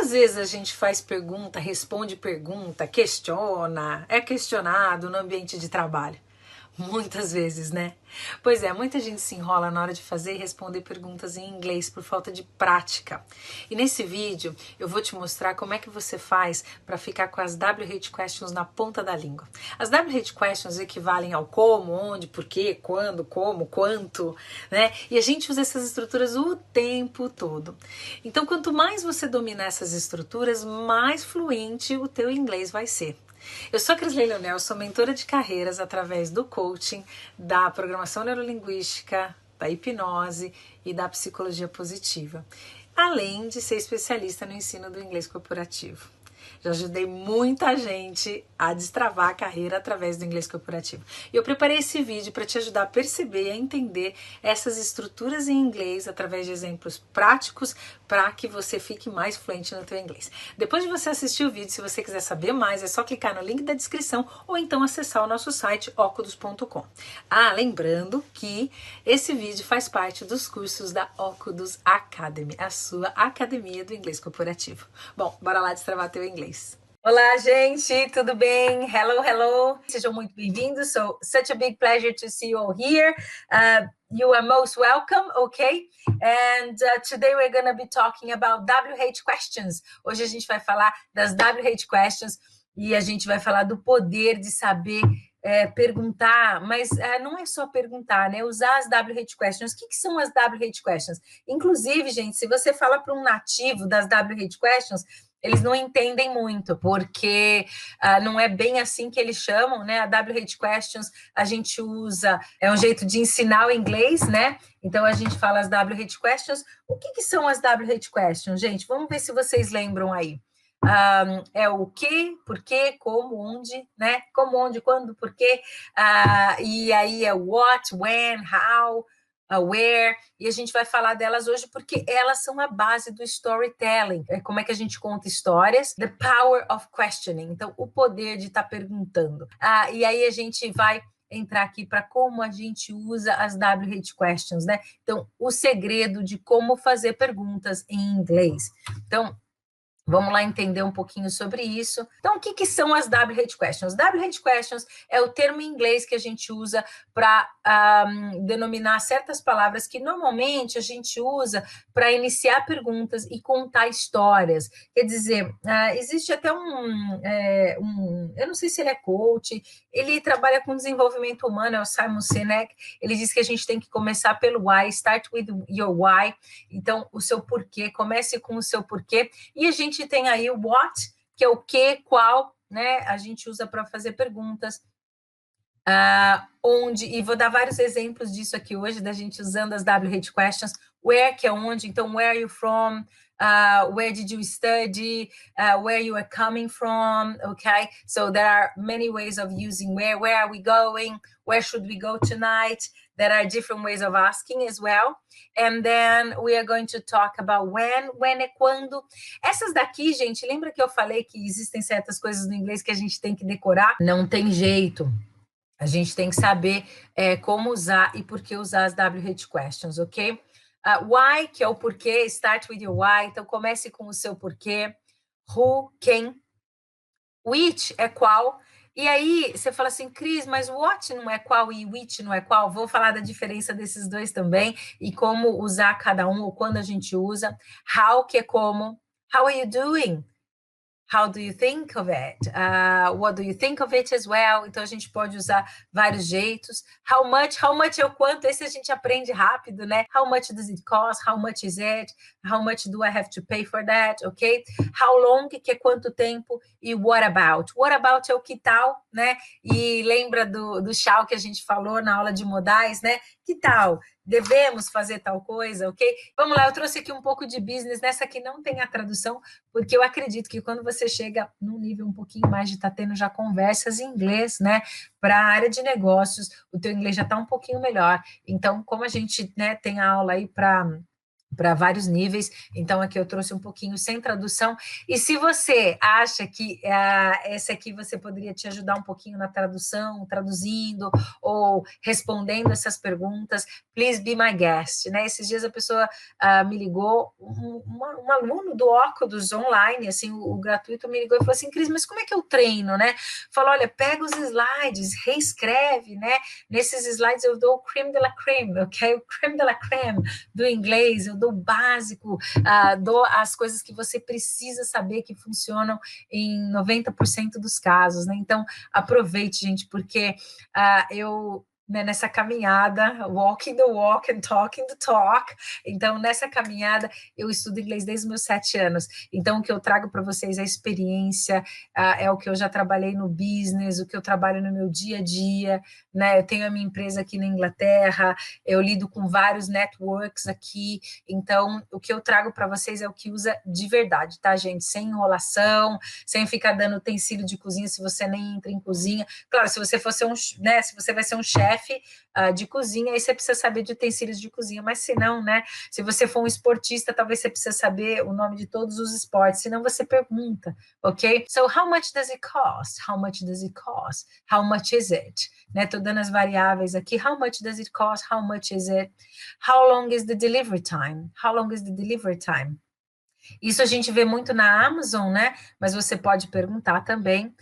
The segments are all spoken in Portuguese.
Quantas vezes a gente faz pergunta, responde pergunta, questiona, é questionado no ambiente de trabalho? Muitas vezes, né? Pois é, muita gente se enrola na hora de fazer e responder perguntas em inglês por falta de prática. E nesse vídeo eu vou te mostrar como é que você faz para ficar com as WH questions na ponta da língua. As WH questions equivalem ao como, onde, porquê, quando, como, quanto, né? E a gente usa essas estruturas o tempo todo. Então, quanto mais você dominar essas estruturas, mais fluente o teu inglês vai ser. Eu sou a Crisley Leonel, sou mentora de carreiras através do coaching, da programação neurolinguística, da hipnose e da psicologia positiva, além de ser especialista no ensino do inglês corporativo. Já ajudei muita gente a destravar a carreira através do inglês corporativo. E eu preparei esse vídeo para te ajudar a perceber e a entender essas estruturas em inglês através de exemplos práticos para que você fique mais fluente no teu inglês. Depois de você assistir o vídeo, se você quiser saber mais, é só clicar no link da descrição ou então acessar o nosso site ocudos.com. Lembrando que esse vídeo faz parte dos cursos da Ocudos Academy, a sua academia do inglês corporativo. Bom, bora lá destravar teu inglês. Olá, gente, tudo bem? Hello, hello. Sejam muito bem-vindos. So, such a big pleasure to see you all here. You are most welcome, okay? And today we're going to be talking about WH questions. Hoje a gente vai falar das WH questions e a gente vai falar do poder de saber perguntar, mas não é só perguntar, né? Usar as WH questions. O que são as WH questions? Inclusive, gente, se você fala para um nativo das WH questions, eles não entendem muito, porque não é bem assim que eles chamam, né? A WH questions a gente usa, é um jeito de ensinar o inglês, né? Então a gente fala as WH questions. O que são as WH questions, gente? Vamos ver se vocês lembram aí. É o que, porquê, como, onde, né? Como, onde, quando, porquê. E aí é what, when, how, where, e a gente vai falar delas hoje porque elas são a base do storytelling. Como é que a gente conta histórias? The power of questioning. Então, o poder de estar perguntando. E aí a gente vai entrar aqui para como a gente usa as WH questions, né? Então, o segredo de como fazer perguntas em inglês. Então, vamos lá entender um pouquinho sobre isso. Então, o que são as WH questions? WH questions é o termo em inglês que a gente usa para denominar certas palavras que normalmente a gente usa para iniciar perguntas e contar histórias. Quer dizer, existe até eu não sei se ele é coach, ele trabalha com desenvolvimento humano, é o Simon Sinek. Ele diz que a gente tem que começar pelo why, start with your why. Então, o seu porquê, comece com o seu porquê. E a gente tem aí o what, que é o que, qual, né? A gente usa para fazer perguntas. Onde, e vou dar vários exemplos disso aqui hoje, da gente usando as WH questions. Where, que é onde, então, where are you from? Where did you study? Where you are coming from? Okay, so there are many ways of using where. Where are we going? Where should we go tonight? There are different ways of asking as well. And then we are going to talk about when. When é quando. Essas daqui, gente, lembra que eu falei que existem certas coisas no inglês que a gente tem que decorar? Não tem jeito. A gente tem que saber como usar e por que usar as WH questions, ok? Why, que é o porquê, start with your why, então comece com o seu porquê. Who, quem. Which é qual. E aí você fala assim, Cris, mas what não é qual e which não é qual? Vou falar da diferença desses dois também e como usar cada um ou quando a gente usa. How, que é como. How are you doing? How do you think of it? What do you think of it as well? Então, a gente pode usar vários jeitos. How much é o quanto? Esse a gente aprende rápido, né? How much does it cost? How much is it? How much do I have to pay for that? Ok? How long, que é quanto tempo? E what about? What about é o que tal, né? E lembra do shall que a gente falou na aula de modais, né? Que tal? Devemos fazer tal coisa, ok? Vamos lá, eu trouxe aqui um pouco de business. Nessa aqui não tem a tradução, porque eu acredito que quando você chega num nível um pouquinho mais de estar tendo já conversas em inglês, né, para a área de negócios, o teu inglês já está um pouquinho melhor. Então, como a gente, né, tem a aula aí para para vários níveis, então aqui eu trouxe um pouquinho sem tradução, e se você acha que esse aqui você poderia te ajudar um pouquinho na tradução, traduzindo ou respondendo essas perguntas, please be my guest, né? Esses dias a pessoa me ligou, um aluno do Óculos online, assim, o gratuito me ligou e falou assim, Cris, mas como é que eu treino, né? Falou, olha, pega os slides, reescreve, né? Nesses slides eu dou o creme de la creme, ok? O creme de la creme do inglês, eu dou o básico, dou as coisas que você precisa saber que funcionam em 90% dos casos, né? Então, aproveite, gente, porque eu né, nessa caminhada, walking the walk and talking the talk. Então, nessa caminhada, eu estudo inglês desde os meus 7 anos. Então, o que eu trago para vocês é a experiência, é o que eu já trabalhei no business, o que eu trabalho no meu dia a dia, né? Eu tenho a minha empresa aqui na Inglaterra, eu lido com vários networks aqui, então, o que eu trago para vocês é o que usa de verdade, tá, gente? Sem enrolação, sem ficar dando utensílio de cozinha se você nem entra em cozinha. Claro, se você for ser né, se você vai ser um chefe de cozinha, aí você precisa saber de utensílios de cozinha, mas se não, né, se você for um esportista, talvez você precise saber o nome de todos os esportes, senão você pergunta, ok? So, how much does it cost? How much does it cost? How much is it? Né, tô dando as variáveis aqui, how much does it cost? How much is it? How long is the delivery time? How long is the delivery time? Isso a gente vê muito na Amazon, né? Mas você pode perguntar também.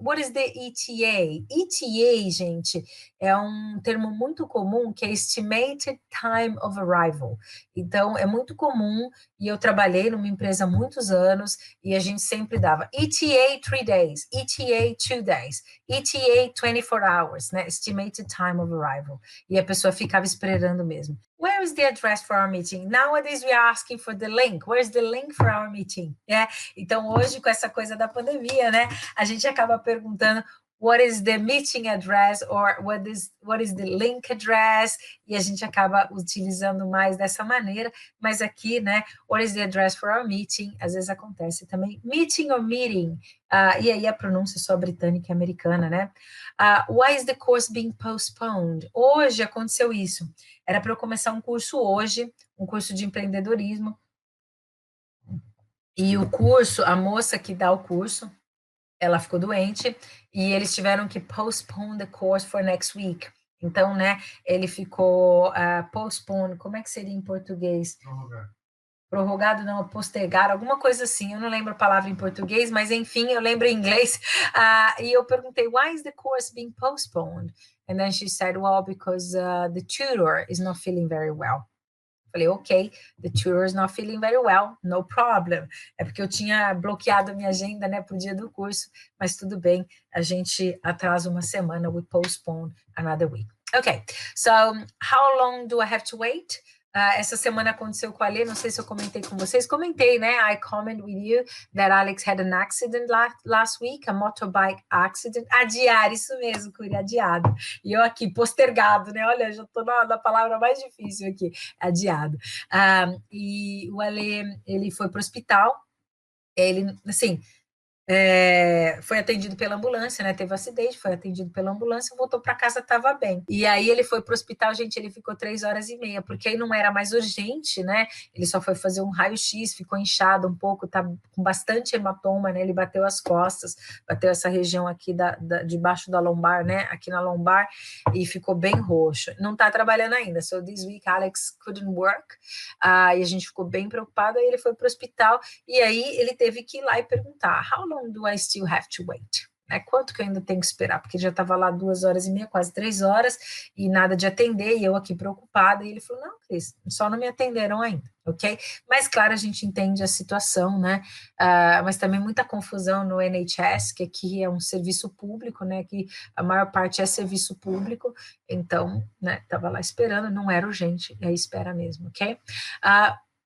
What is the ETA? ETA, gente, é um termo muito comum que é Estimated Time of Arrival. Então, é muito comum, e eu trabalhei numa empresa há muitos anos, e a gente sempre dava ETA 3 days, ETA 2 days, ETA 24 hours, né? Estimated Time of Arrival. E a pessoa ficava esperando mesmo. Where is the address for our meeting? Nowadays we are asking for the link. Where's the link for our meeting? É, então hoje com essa coisa da pandemia, né, a gente acaba perguntando what is the meeting address or what is the link address, e a gente acaba utilizando mais dessa maneira, mas aqui, né, what is the address for our meeting, às vezes acontece também, meeting or meeting, e aí a pronúncia só britânica e americana, né, why is the course being postponed? Hoje aconteceu isso, era para eu começar um curso hoje, um curso de empreendedorismo, e o curso, a moça que dá o curso, ela ficou doente e eles tiveram que postpone the course for next week. Então, né, ele ficou postpone, como é que seria em português? Prorrogado, não, postergar, alguma coisa assim, eu não lembro a palavra em português, mas enfim, eu lembro em inglês. E eu perguntei, why is the course being postponed? And then she said, well, because the tutor is not feeling very well. Falei, ok, the tutor is not feeling very well, no problem. É porque eu tinha bloqueado a minha agenda, né, para o dia do curso, mas tudo bem, a gente atrasa uma semana, we postpone another week. Ok, so how long do I have to wait? Essa semana aconteceu com a Alê, não sei se eu comentei com vocês, comentei, né? I comment with you that Alex had an accident last week, a motorbike accident, adiar, isso mesmo, Curi, adiado. E eu aqui, postergado, né? Olha, já estou na palavra mais difícil aqui, adiado. E o Alê, ele foi para o hospital, ele, assim, foi atendido pela ambulância, né? Teve um acidente, foi atendido pela ambulância, voltou para casa, estava bem. E aí ele foi para o hospital, gente, ele ficou 3 horas e meia, porque aí não era mais urgente, né? Ele só foi fazer um raio-x, ficou inchado um pouco, tá com bastante hematoma, né? Ele bateu as costas, bateu essa região aqui debaixo da lombar, né? Aqui na lombar, e ficou bem roxo. Não tá trabalhando ainda, so this week Alex couldn't work, e a gente ficou bem preocupado, aí ele foi para o hospital, e aí ele teve que ir lá e perguntar, how long do I still have to wait? Quanto que eu ainda tenho que esperar? Porque já estava lá 2 horas e meia, quase 3 horas, e nada de atender, e eu aqui preocupada, e ele falou, não, Cris, só não me atenderam ainda, ok? Mas, claro, a gente entende a situação, né? Mas também muita confusão no NHS, que aqui é um serviço público, né? Que a maior parte é serviço público, então, né, estava lá esperando, não era urgente, aí espera mesmo, ok?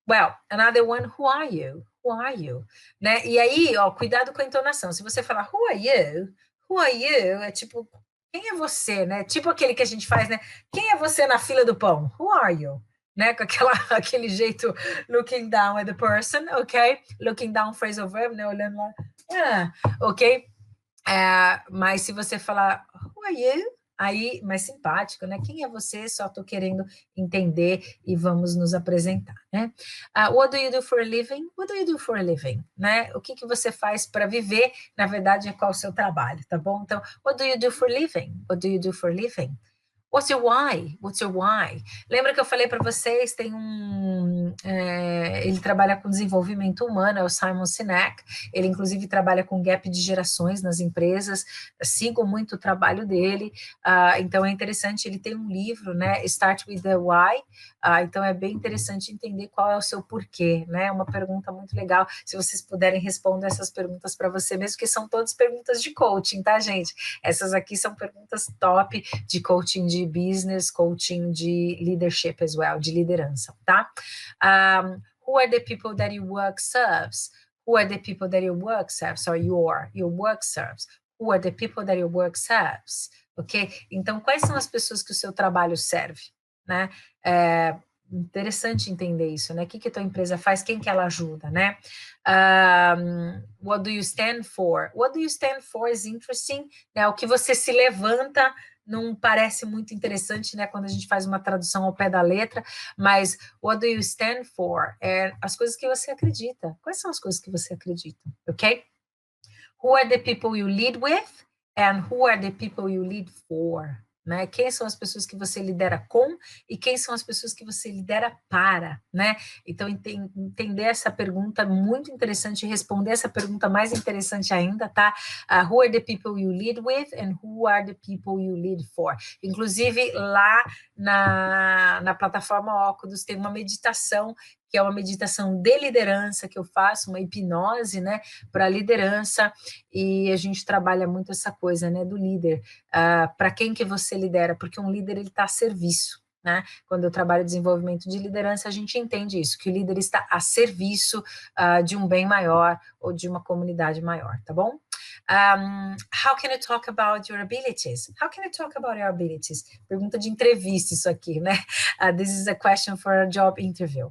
Well, another one, who are you? Who are you? Né? E aí, ó, cuidado com a entonação. Se você falar who are you? Who are you? É tipo, quem é você, né? Tipo aquele que a gente faz, né? Quem é você na fila do pão? Who are you? Né? Com aquele jeito looking down at the person, ok? Looking down phrasal verb, né? Olhando lá. Ok? Mas se você falar who are you? aí mais simpático, né? Quem é você? Só estou querendo entender e vamos nos apresentar, né? What do you do for a living? What do you do for a living? Né? O que você faz para viver? Na verdade, é qual o seu trabalho, tá bom? Então, what do you do for a living? What do you do for a living? What's your why? What's your why? Lembra que eu falei para vocês, tem ele trabalha com desenvolvimento humano, é o Simon Sinek, ele inclusive trabalha com gap de gerações nas empresas, sigo muito o trabalho dele, então é interessante, ele tem um livro, né, Start with the Why, então é bem interessante entender qual é o seu porquê, né, é uma pergunta muito legal, se vocês puderem responder essas perguntas para você mesmo, que são todas perguntas de coaching, tá, gente? Essas aqui são perguntas top de coaching de business, coaching de leadership as well, de liderança, tá? Who are the people that your work serves? Who are the people that your work serves? Or your work serves? Who are the people that your work serves? Ok? Então, quais são as pessoas que o seu trabalho serve? Né? Interessante entender isso, né? O que a tua empresa faz, quem que ela ajuda, né? What do you stand for? What do you stand for is interesting, né? O que você se levanta não parece muito interessante, né? Quando a gente faz uma tradução ao pé da letra, mas what do you stand for? É as coisas que você acredita. Quais são as coisas que você acredita, ok? Who are the people you lead with? And who are the people you lead for? Né? Quem são as pessoas que você lidera com e quem são as pessoas que você lidera para, né? Então, entender essa pergunta é muito interessante, responder essa pergunta mais interessante ainda, tá? Who are the people you lead with and who are the people you lead for? Inclusive, lá na plataforma Óculos tem uma meditação, que é uma meditação de liderança que eu faço, uma hipnose, né, para liderança, e a gente trabalha muito essa coisa, né, do líder. Para quem que você lidera? Porque um líder, ele está a serviço, né? Quando eu trabalho desenvolvimento de liderança, a gente entende isso, que o líder está a serviço de um bem maior ou de uma comunidade maior, tá bom? How can you talk about your abilities? How can you talk about your abilities? Pergunta de entrevista isso aqui, né? This is a question for a job interview.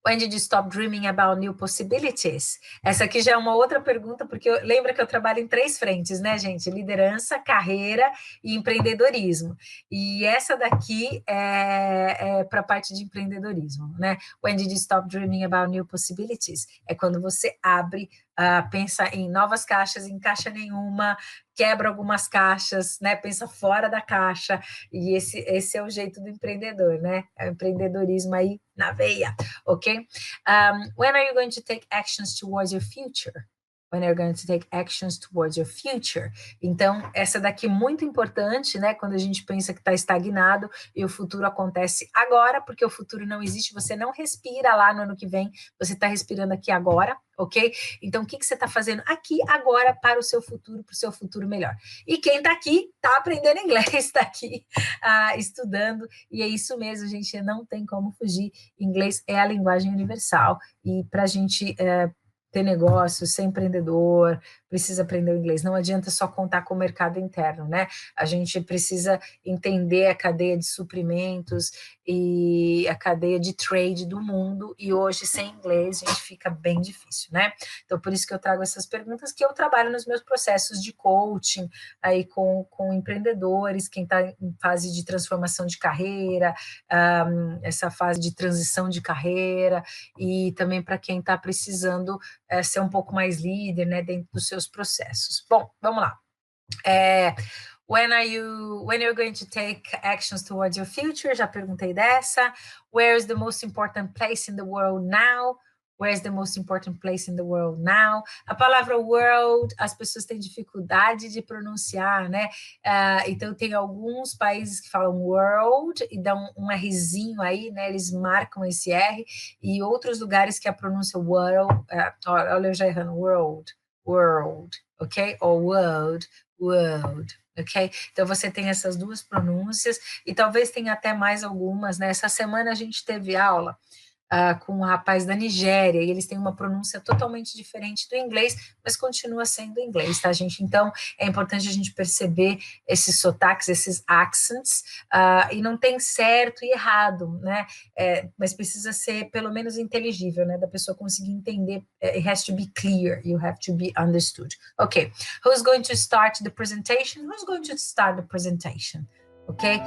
When did you stop dreaming about new possibilities? Essa aqui já é uma outra pergunta, porque lembra que eu trabalho em 3 frentes, né, gente? Liderança, carreira e empreendedorismo. E essa daqui é para a parte de empreendedorismo, né? When did you stop dreaming about new possibilities? É quando você abre, pensa em novas caixas, em caixa nenhuma, quebra algumas caixas, né? Pensa fora da caixa, e esse é o jeito do empreendedor, né? É o empreendedorismo aí na veia, ok? When are you going to take actions towards your future? When are you going to take actions towards your future? Então, essa daqui é muito importante, né? Quando a gente pensa que está estagnado e o futuro acontece agora, porque o futuro não existe, você não respira lá no ano que vem, você está respirando aqui agora, ok? Então, o que você está fazendo aqui agora para o seu futuro melhor? E quem está aqui está aprendendo inglês, está aqui estudando, e é isso mesmo, gente, não tem como fugir. Inglês é a linguagem universal, e para a gente ter negócio, ser empreendedor, precisa aprender o inglês. Não adianta só contar com o mercado interno, né? A gente precisa entender a cadeia de suprimentos e a cadeia de trade do mundo, e hoje, sem inglês, a gente fica bem difícil, né? Então, por isso que eu trago essas perguntas, que eu trabalho nos meus processos de coaching, aí com empreendedores, quem está em fase de transformação de carreira, essa fase de transição de carreira, e também para quem está precisando ser um pouco mais líder, né, dentro dos seus processos. Bom, vamos lá. When you're going to take actions towards your future? Já perguntei dessa. Where is the most important place in the world now? Where is the most important place in the world now? A palavra world, as pessoas têm dificuldade de pronunciar, né? Então, tem alguns países que falam world e dão um Rzinho aí, né? Eles marcam esse R, e outros lugares que a pronúncia world, olha, eu já errando, world, ok? Ou world, ok? Então, você tem essas duas pronúncias, e talvez tenha até mais algumas, né? Essa semana a gente teve aula com um rapaz da Nigéria, e eles têm uma pronúncia totalmente diferente do inglês, mas continua sendo inglês, tá, gente? Então, é importante a gente perceber esses sotaques, esses accents, e não tem certo e errado, né? Mas precisa ser pelo menos inteligível, né? Da pessoa conseguir entender. It has to be clear, you have to be understood. Okay, who's going to start the presentation? Who's going to start the presentation? Okay.